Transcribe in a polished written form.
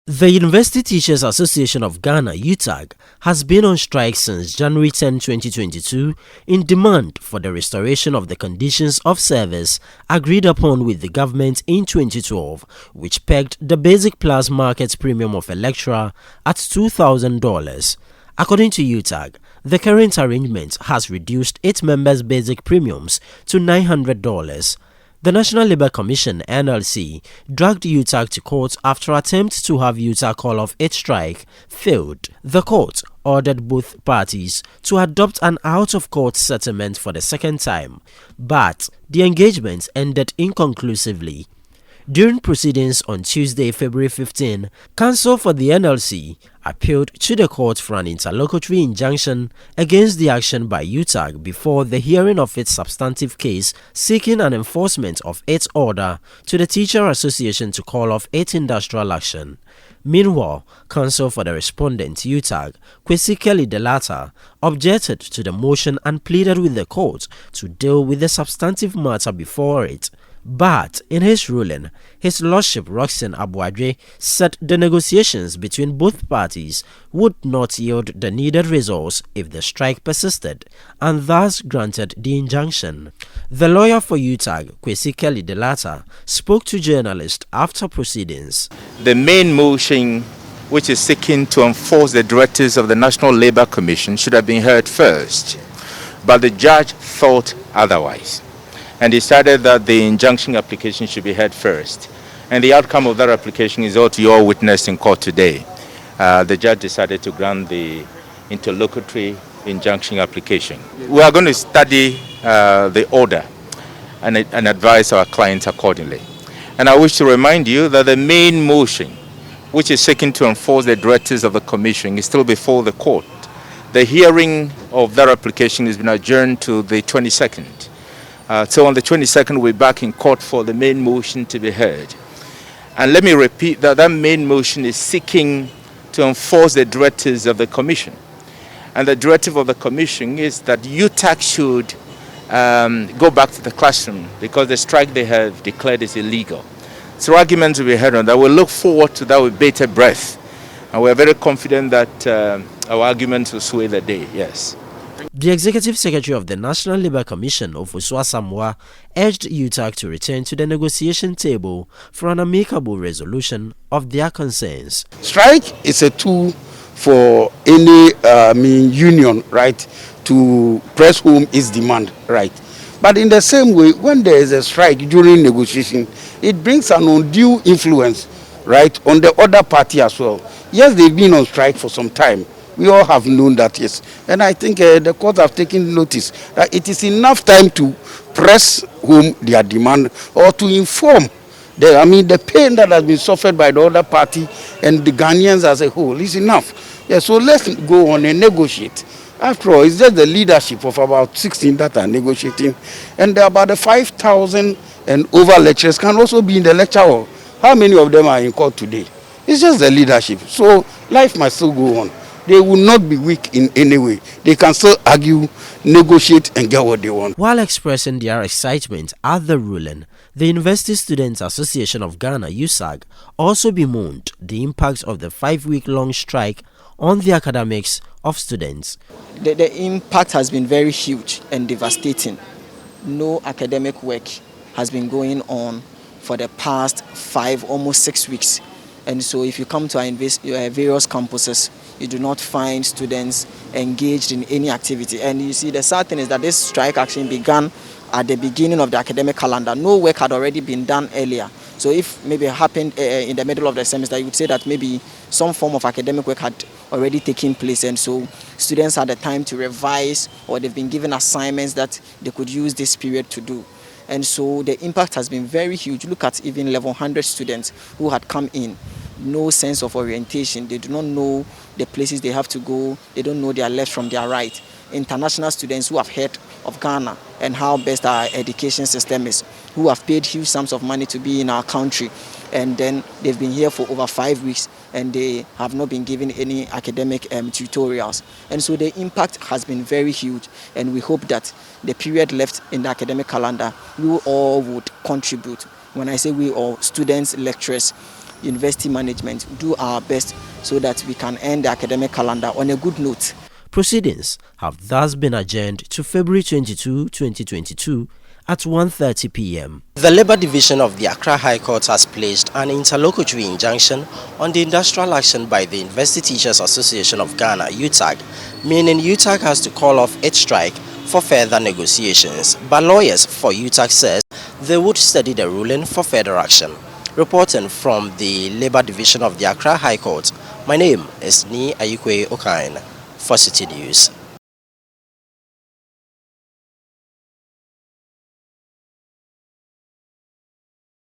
The University Teachers Association of Ghana (UTAG) has been on strike since January 10, 2022 in demand for the restoration of the conditions of service agreed upon with the government in 2012, which pegged the basic plus market premium of a lecturer at $2,000. According to UTAG, the current arrangement has reduced its members' basic premiums to $900. The National Labour Commission (NLC) dragged UTAG to court after attempts to have UTAG call off its strike failed. The court ordered both parties to adopt an out-of-court settlement for the second time, but the engagement ended inconclusively. During proceedings on Tuesday, February 15, counsel for the NLC appealed to the court for an interlocutory injunction against the action by UTAG before the hearing of its substantive case seeking an enforcement of its order to the Teacher Association to call off its industrial action. Meanwhile, counsel for the respondent UTAG, Citi Newsroom, objected to the motion and pleaded with the court to deal with the substantive matter before it. But in his ruling, His Lordship Roxanne Abuadwe said the negotiations between both parties would not yield the needed results if the strike persisted, and thus granted the injunction. The lawyer for UTAG, Citi Newsroom, spoke to journalists after proceedings. The main motion, which is seeking to enforce the directives of the National Labour Commission, should have been heard first, but the judge thought otherwise and decided that the injunction application should be heard first. And the outcome of that application is what you all witnessed in court today. The judge decided to grant the interlocutory injunction application. We are going to study the order and advise our clients accordingly. And I wish to remind you that the main motion, which is seeking to enforce the directives of the Commission, is still before the court. The hearing of that application has been adjourned to the 22nd. So on the 22nd, we're back in court for the main motion to be heard. And let me repeat that that main motion is seeking to enforce the directives of the Commission. And the directive of the Commission is that UTAG should go back to the classroom because the strike they have declared is illegal. So arguments will be heard on that. We'll look forward to that with bated breath. And we're very confident that our arguments will sway the day, yes. The Executive Secretary of the National Labour Commission, Ofosu Asamoah, urged UTAG to return to the negotiation table for an amicable resolution of their concerns. Strike is a tool for any union, right, to press home its demand, right. But in the same way, when there is a strike during negotiation, it brings an undue influence, right, on the other party as well. Yes, they've been on strike for some time. We all have known that, yes. And I think the court have taken notice that it is enough time to press home their demand or to inform the pain that has been suffered by the other party and the Ghanaians as a whole is enough. Yeah, so let's go on and negotiate. After all, it's just the leadership of about 16 that are negotiating. And about the 5,000 and over lecturers can also be in the lecture hall. How many of them are in court today? It's just the leadership. So life must still go on. They will not be weak in any way. They can still argue, negotiate, and get what they want. While expressing their excitement at the ruling, the University Students Association of Ghana (USAG) also bemoaned the impact of the 5-week-long strike on the academics of students. The impact has been very huge and devastating. No academic work has been going on for the past 5, almost 6 weeks. And so if you come to our various campuses, you do not find students engaged in any activity. And you see, the sad thing is that this strike actually began at the beginning of the academic calendar. No work had already been done earlier. So if maybe it happened in the middle of the semester, you would say that maybe some form of academic work had already taken place. And so students had the time to revise, or they've been given assignments that they could use this period to do. And so the impact has been very huge. Look at even 1,100 students who had come in. No sense of orientation. They do not know the places they have to go. They don't know their left from their right. International students who have heard of Ghana and how best our education system is, who have paid huge sums of money to be in our country. And then they've been here for over 5 weeks and they have not been given any academic tutorials. And so the impact has been very huge, and we hope that the period left in the academic calendar, we all would contribute. When I say we all, students, lecturers, university management do our best so that we can end the academic calendar on a good note. Proceedings have thus been adjourned to February 22, 2022 at 1:30 p.m. The Labour Division of the Accra High Court has placed an interlocutory injunction on the industrial action by the University Teachers Association of Ghana, UTAG, meaning UTAG has to call off its strike for further negotiations. But lawyers for UTAG says they would study the ruling for further action. Reporting from the Labour Division of the Accra High Court, my name is Ni Ayikwe Okain for Citi News.